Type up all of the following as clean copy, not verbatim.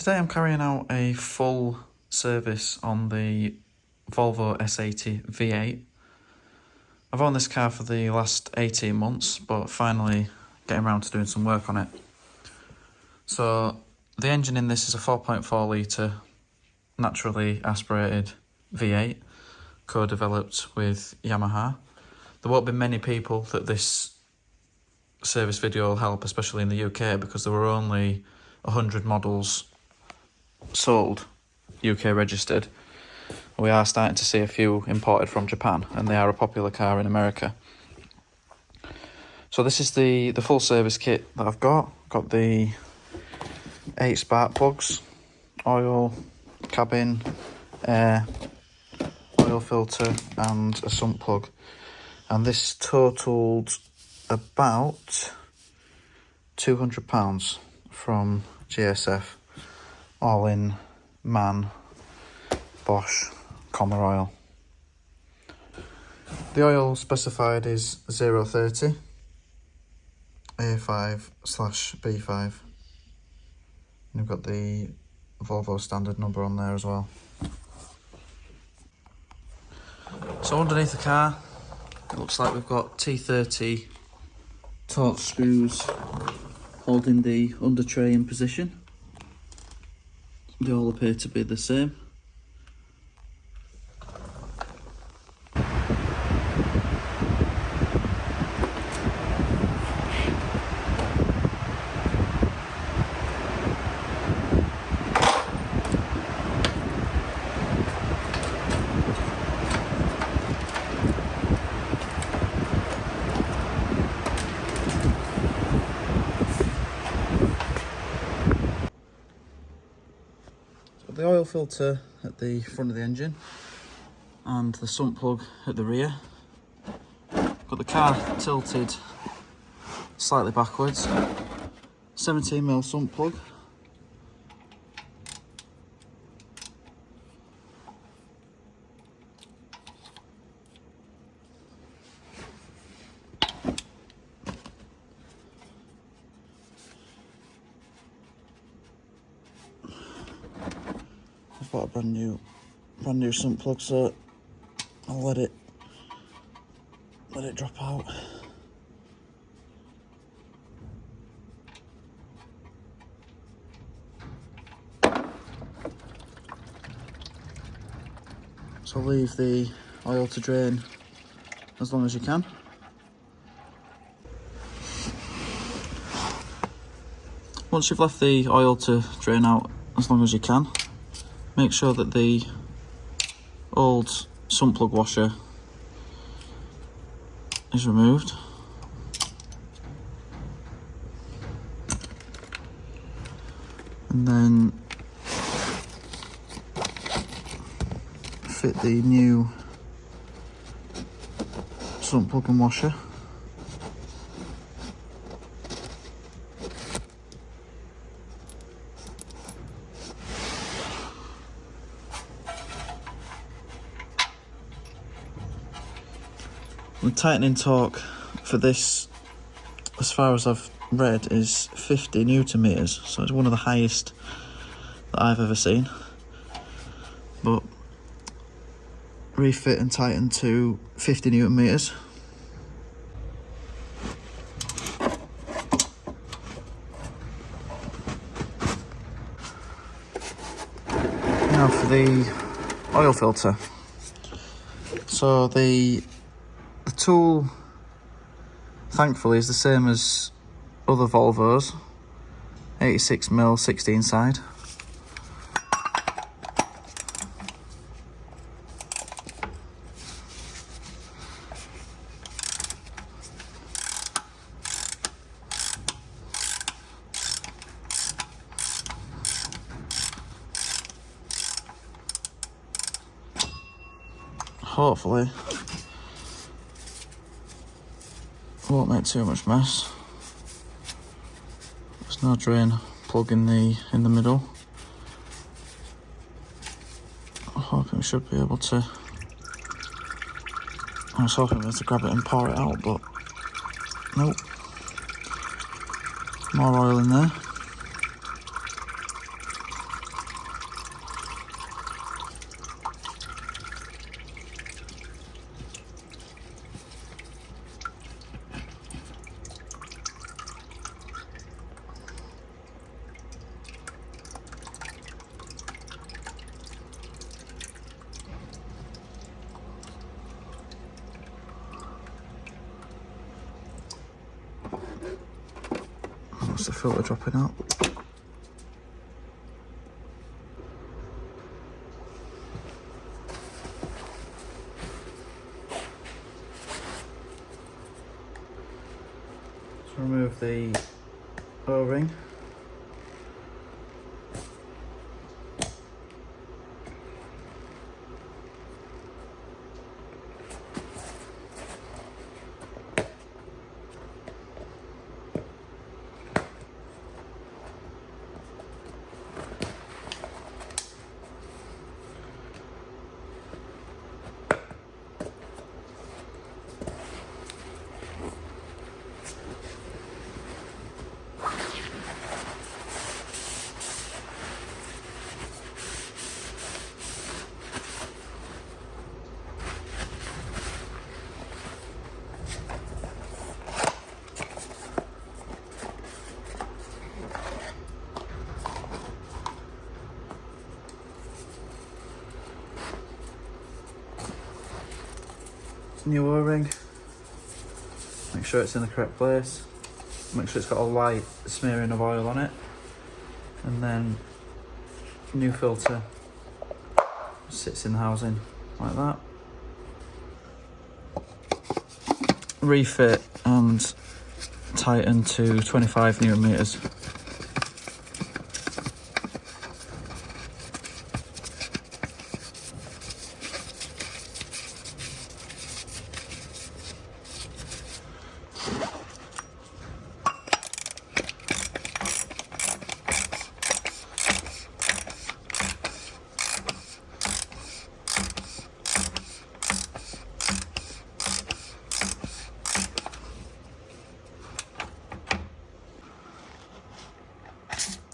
Today I'm carrying out a full service on the Volvo S80 V8. I've owned this car for the last 18 months, but finally getting around to doing some work on it. So the engine in this is a 4.4 litre naturally aspirated V8, co-developed with Yamaha. There won't be many people that this service video will help, especially in the UK, because there were only 100 models sold, UK registered. We are starting to see a few imported from Japan, and they are a popular car in America. So this is the full service kit that I've got. Got the 8 spark plugs, oil, cabin, air, oil filter and a sump plug. And this totaled about £200 from GSF, all in Mann, Bosch, Commer oil. The oil specified is 030 A5/B5, and you've got the Volvo standard number on there as well. So underneath the car, it looks like we've got T30 torque screws holding the under tray in position. They all appear to be the same. The oil filter at the front of the engine and the sump plug at the rear. Got the car tilted slightly backwards. 17mm sump plug. I've got a brand new sump plug, so I'll let it drop out. So leave the oil to drain as long as you can. Once you've left the oil to drain out as long as you can, make sure that the old sump plug washer is removed. And then fit the new sump plug and washer. The tightening torque for this, as far as I've read, is 50 newton meters, so it's one of the highest that I've ever seen. But refit and tighten to 50 newton meters. Now for the oil filter. So the tool, thankfully, is the same as other Volvos, 86mm 16 side. Hopefully won't make too much mess. There's no drain plug in the middle. I'm hoping we should be able to. I was hoping we had to grab it and pour it out, but nope. More oil in there. That's the filter dropping out. So remove the O-ring. New O-ring, make sure it's in the correct place, make sure it's got a light smearing of oil on it, and then new filter sits in the housing like that. Refit and tighten to 25 Newton meters.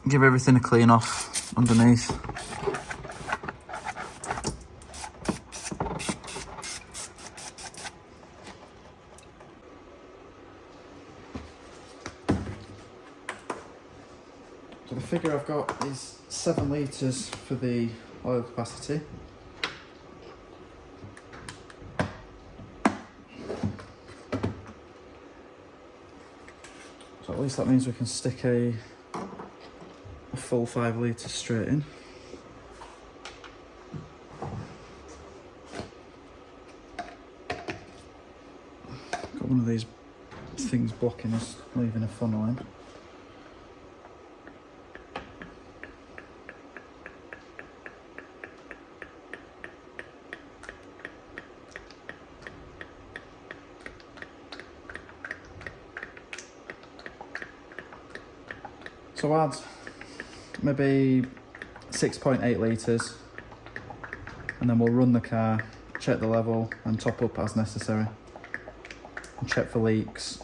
Give everything a clean off underneath. So the figure I've got is 7 litres for the oil capacity. So at least that means we can stick a full 5 litres straight in. Got one of these things blocking us leaving a funnel in. So add maybe 6.8 litres, and then we'll run the car, check the level and top up as necessary, and check for leaks,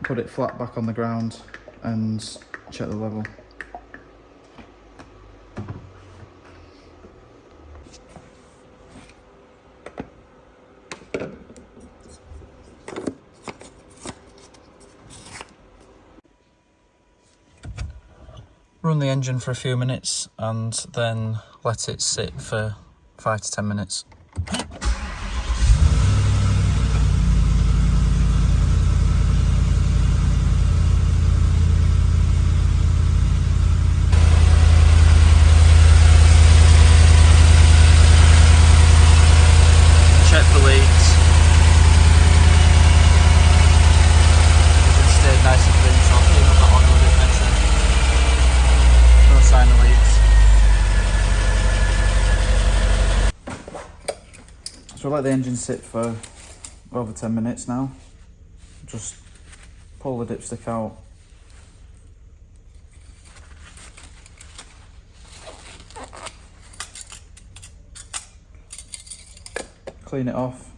put it flat back on the ground and check the level. Run the engine for a few minutes and then let it sit for 5 to 10 minutes. Check for leaks. It stayed nice and clean, so I'll clean up that oil a bit better. No sign of leaks. So we'll let the engine sit for over 10 minutes now. Just pull the dipstick out. Clean it off,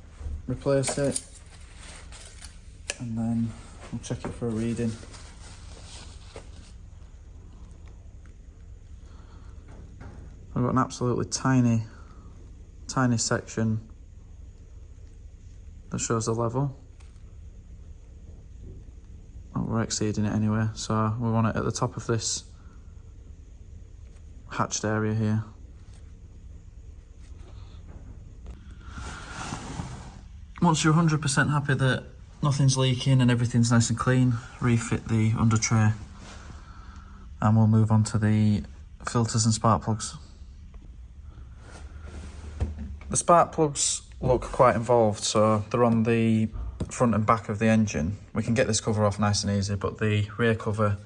replace it, and then we'll check it for a reading. I've got an absolutely tiny section that shows the level. Oh, we're exceeding it anyway, so we want it at the top of this hatched area here. Once you're 100% happy that nothing's leaking and everything's nice and clean, refit the under tray and we'll move on to the filters and spark plugs. The spark plugs look quite involved, so they're on the front and back of the engine. We can get this cover off nice and easy, but the rear cover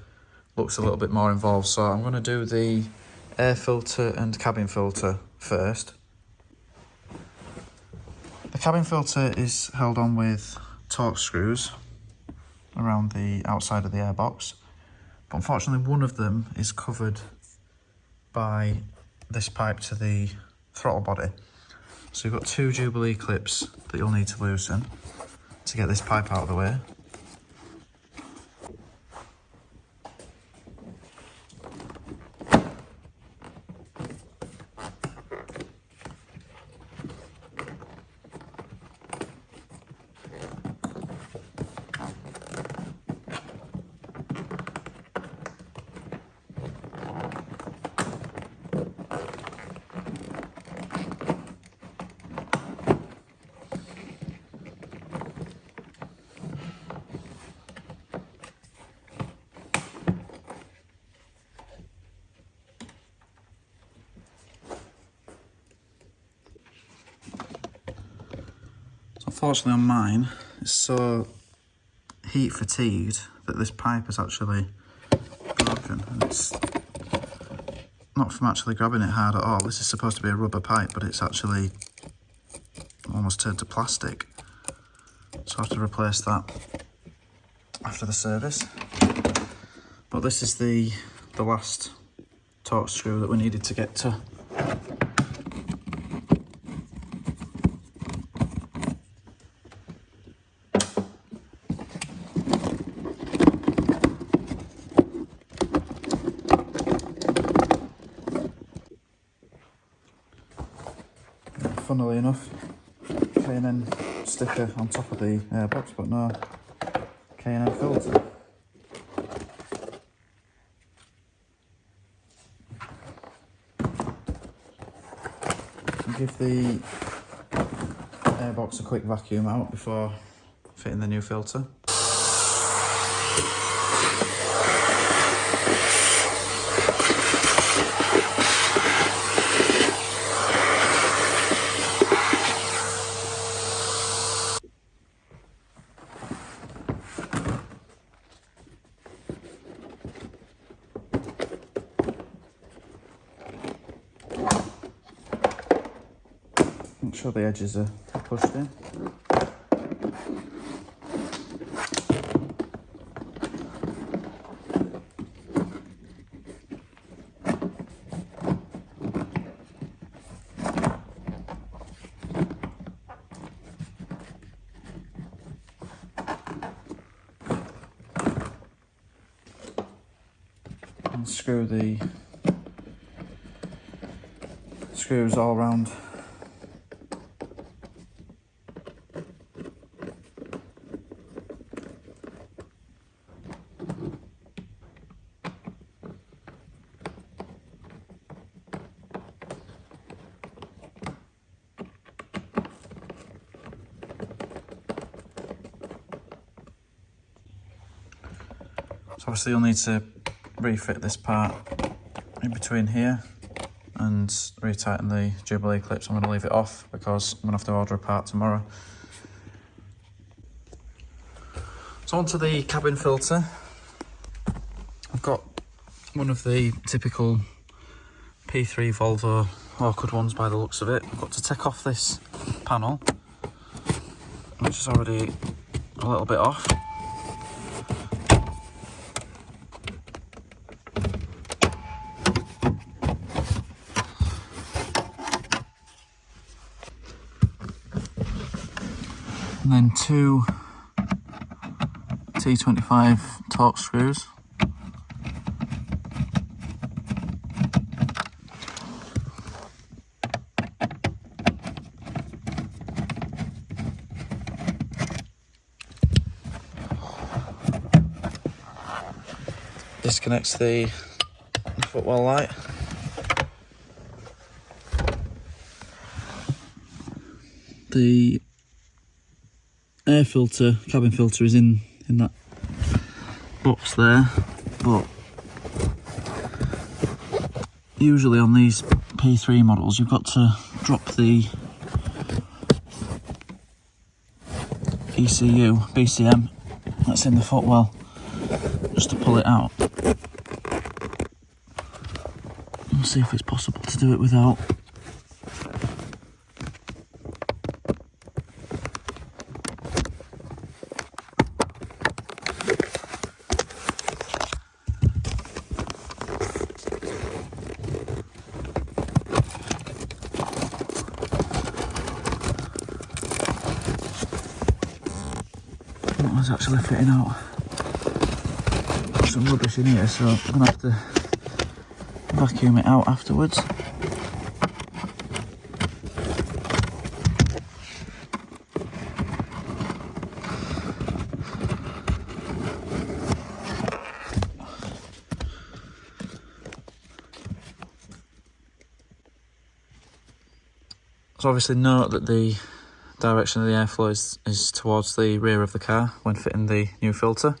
looks a little bit more involved, so I'm going to do the air filter and cabin filter first. The cabin filter is held on with Torx screws around the outside of the airbox, but unfortunately one of them is covered by this pipe to the throttle body. So you've got two Jubilee clips that you'll need to loosen to get this pipe out of the way. Unfortunately on mine, it's so heat fatigued that this pipe is actually broken. And it's not from actually grabbing it hard at all. This is supposed to be a rubber pipe, but it's actually almost turned to plastic. So I have to replace that after the service. But this is the last Torx screw that we needed to get to. Funnily enough, K&N sticker on top of the airbox, but no K&N filter. I'll give the airbox a quick vacuum out before fitting the new filter. Make sure the edges are pushed in. And screw the screws all around. So obviously you'll need to refit this part in between here and retighten the Jubilee clips. I'm going to leave it off because I'm going to have to order a part tomorrow. So onto the cabin filter. I've got one of the typical P3 Volvo awkward ones by the looks of it. I've got to take off this panel, which is already a little bit off. And then two T25 Torx screws. Disconnects the footwell light. The air filter, cabin filter, is in that box there, but usually on these P3 models you've got to drop the ECU, BCM that's in the footwell just to pull it out. Let's see if it's possible to do it without. That one's actually fitting out. There's some rubbish in here, so I'm going to have to vacuum it out afterwards. So obviously note that the direction of the airflow is towards the rear of the car when fitting the new filter.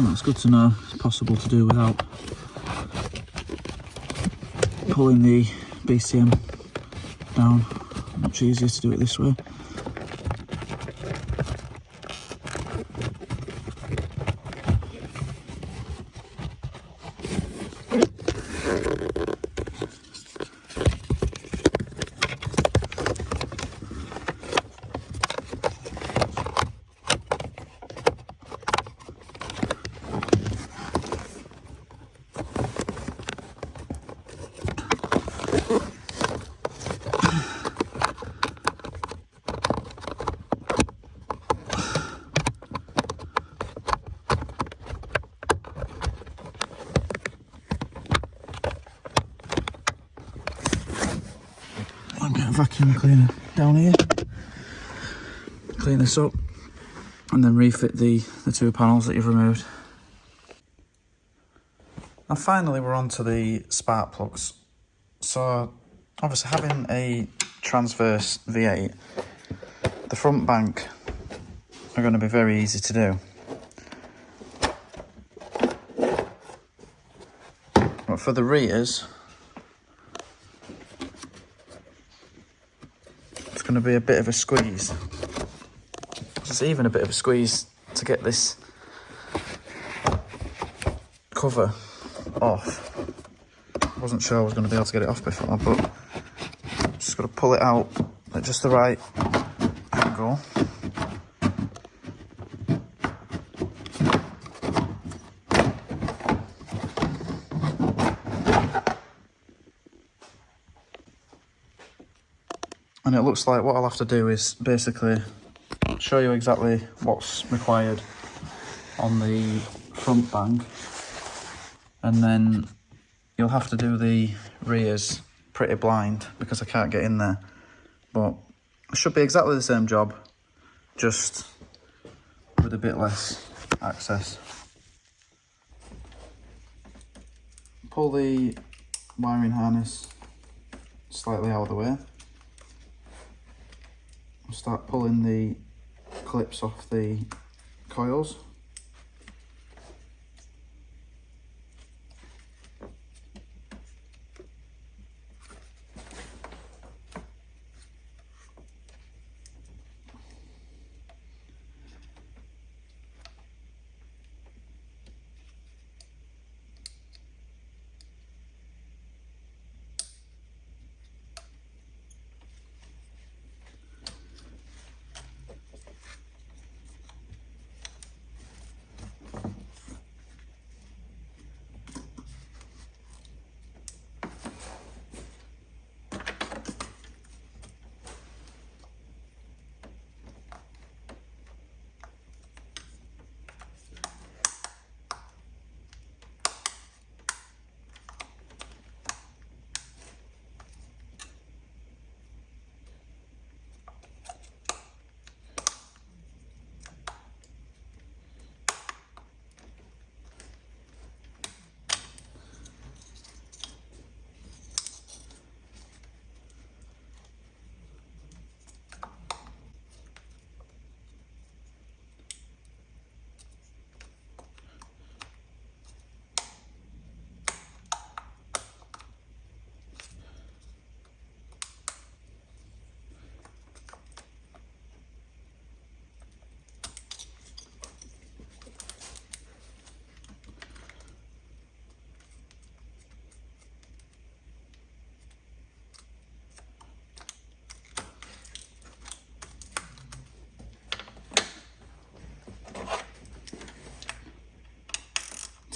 Well, it's good to know it's possible to do without pulling the BCM down. Much easier to do it this way. I'm getting a vacuum cleaner down here, clean this up and then refit the two panels that you've removed. Now finally we're on to the spark plugs. So obviously having a transverse V8, the front bank are going to be very easy to do. But for the rears, it's going to be a bit of a squeeze. It's even a bit of a squeeze to get this cover off. I wasn't sure I was going to be able to get it off before, but just got to pull it out at just the right angle. And it looks like what I'll have to do is basically show you exactly what's required on the front bang, and then you'll have to do the rears pretty blind because I can't get in there. But it should be exactly the same job, just with a bit less access. Pull the wiring harness slightly out of the way. Start pulling the clips off the coils.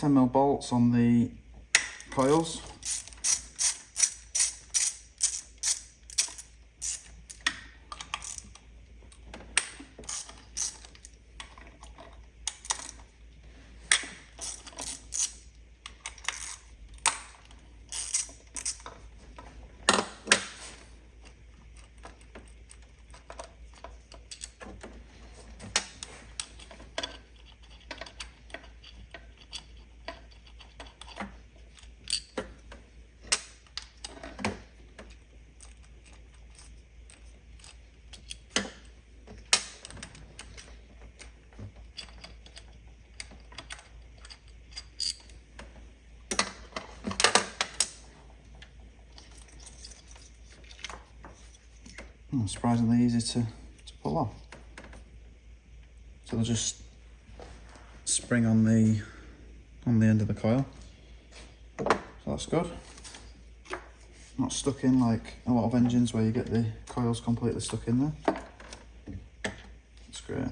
10mm bolts on the coils. Surprisingly easy to pull off. So they'll just spring on the end of the coil. So that's good. Not stuck in like a lot of engines where you get the coils completely stuck in there. That's great.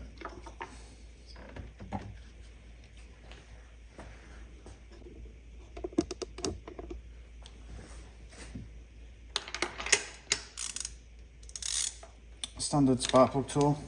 Standard spark plug tool.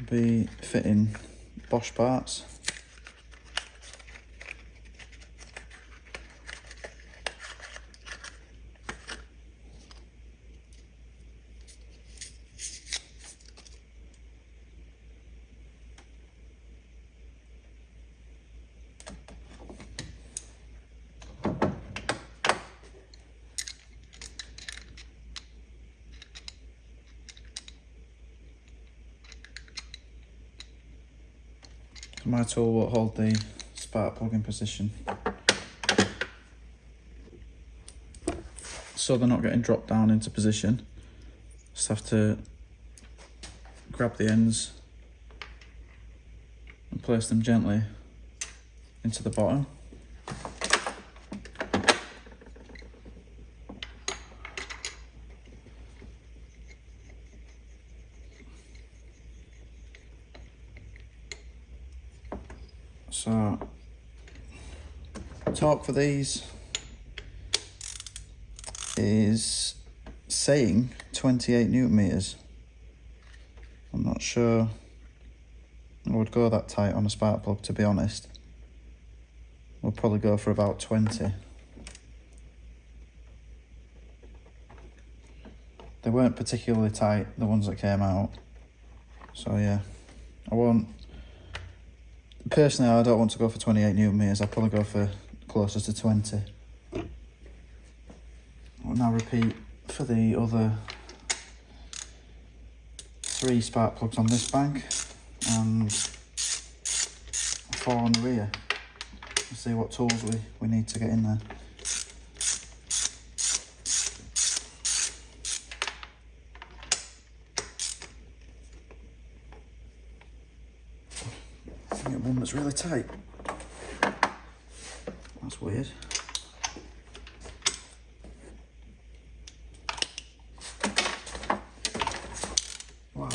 Be fitting Bosch parts. My tool will hold the spark plug in position so they're not getting dropped down into position. Just have to grab the ends and place them gently into the bottom. So, torque for these is saying 28 Newton meters. I'm not sure I would go that tight on a spark plug, to be honest. We'll probably go for about 20. They weren't particularly tight, the ones that came out. So yeah, I won't. Personally, I don't want to go for 28 Newton meters. I'll probably go for closer to 20. I'll now repeat for the other 3 spark plugs on this bank and 4 on the rear. Let's see what tools we need to get in there. Get one that's really tight. That's weird. Wow.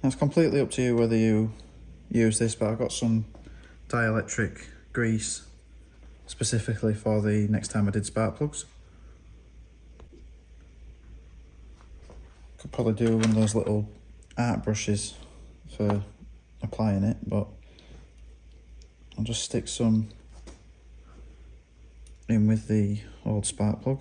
It's completely up to you whether you use this, but I've got some dielectric grease specifically for the next time I did spark plugs. Could probably do one of those little art brushes for applying it, but I'll just stick some in with the old spark plug.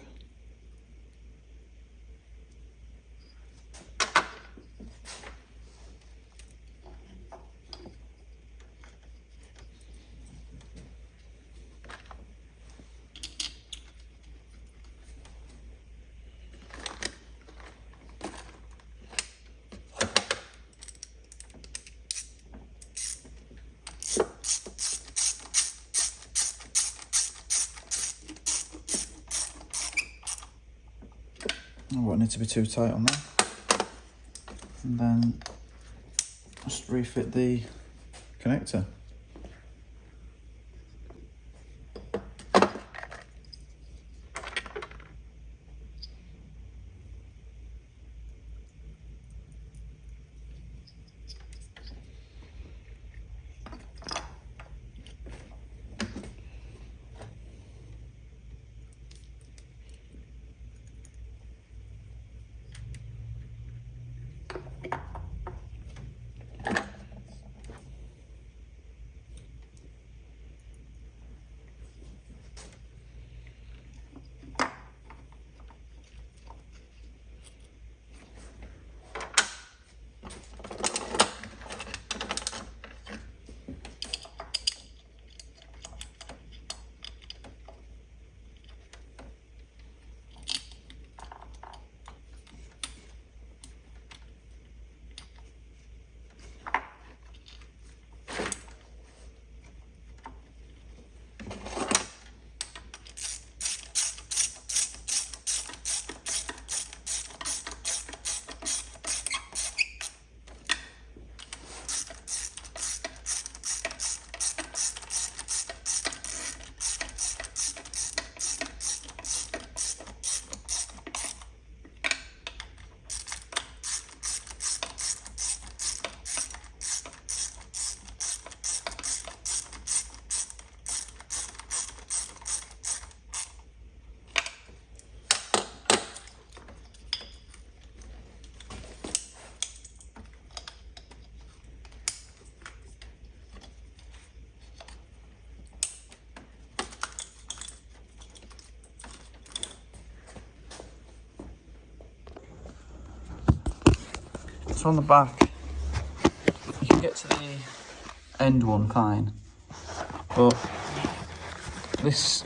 I won't need to be too tight on that. And then just refit the connector. So on the back, you can get to the end one fine, but this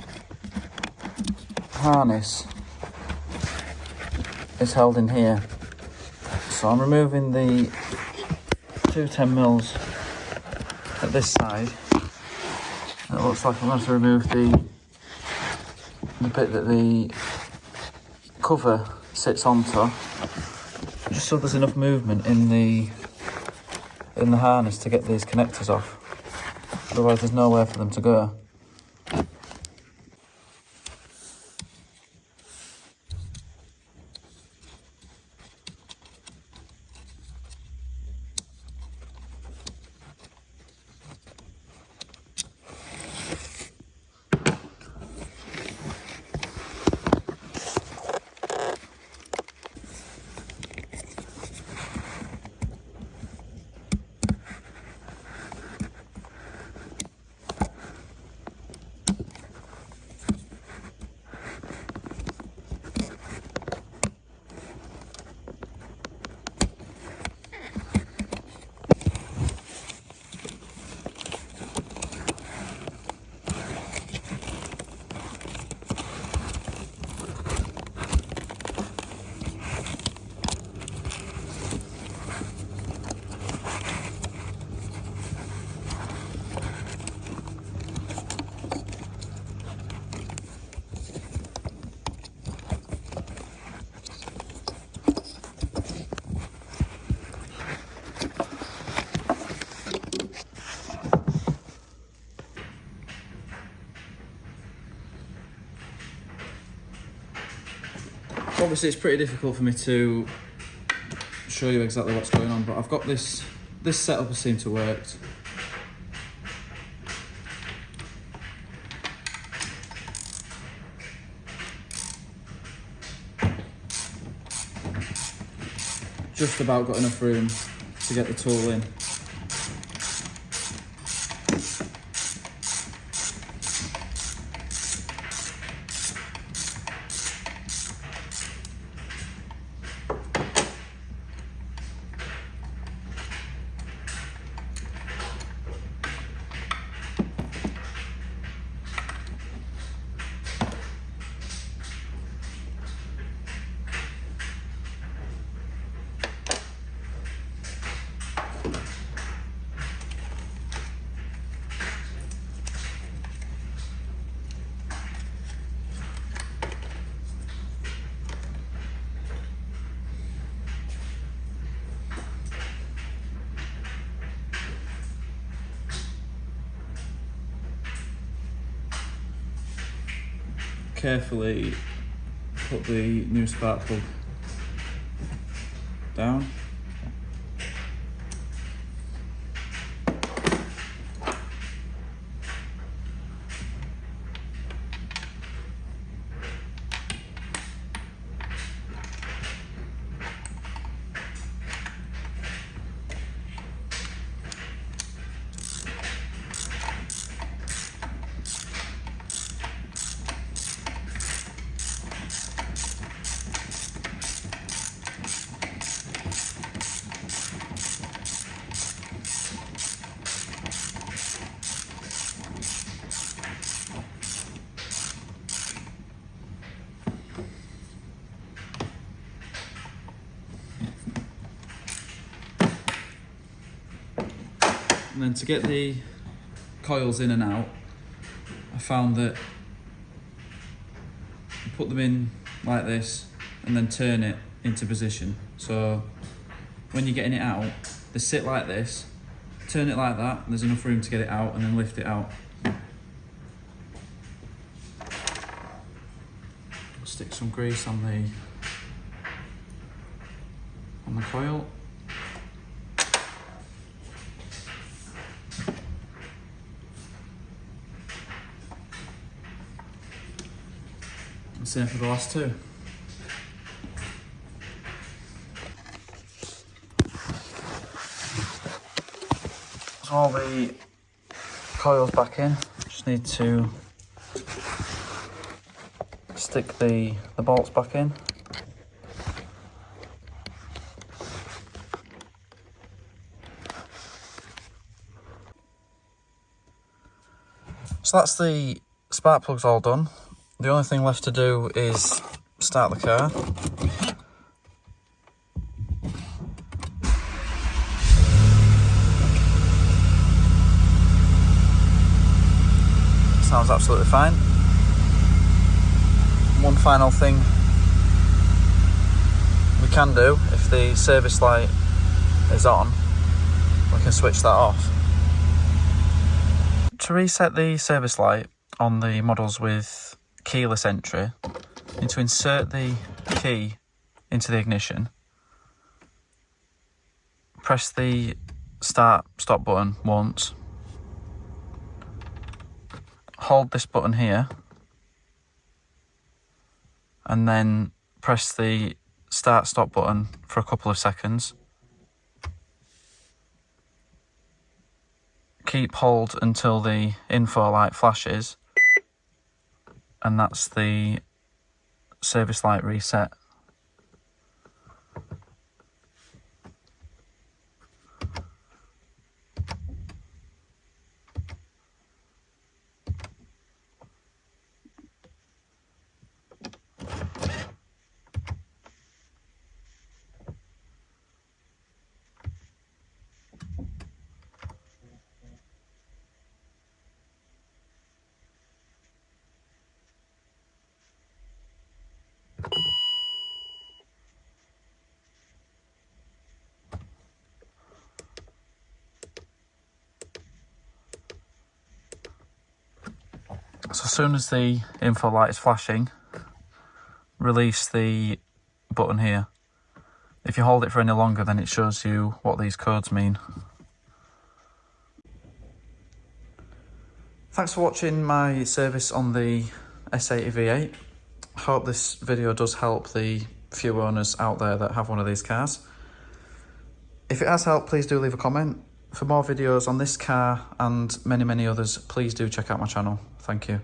harness is held in here. So I'm removing the two 10mm at this side. And it looks like I'm going to remove the bit that the cover sits onto, just so there's enough movement in the harness to get these connectors off. Otherwise there's nowhere for them to go. Obviously it's pretty difficult for me to show you exactly what's going on, but I've got this setup has seemed to work. Just about got enough room to get the tool in. Carefully put the new spark plug down. And then to get the coils in and out, I found that you put them in like this and then turn it into position. So when you're getting it out, they sit like this, turn it like that, and there's enough room to get it out, and then lift it out. Stick some grease on the coil. Same for the last two. So all the coils back in. Just need to stick the bolts back in. So that's the spark plugs all done. The only thing left to do is start the car. Sounds absolutely fine. One final thing we can do, if the service light is on, we can switch that off. To reset the service light on the models with keyless entry, you need to insert the key into the ignition, press the start/stop button once, hold this button here, and then press the start/stop button for a couple of seconds. Keep hold until the info light flashes, and that's the service light reset. So as soon as the info light is flashing, release the button here. If you hold it for any longer, then it shows you what these codes mean. Thanks for watching my service on the S80 V8. Hope this video does help the few owners out there that have one of these cars. If it has helped, please do leave a comment. For more videos on this car and many others, please do check out my channel. Thank you.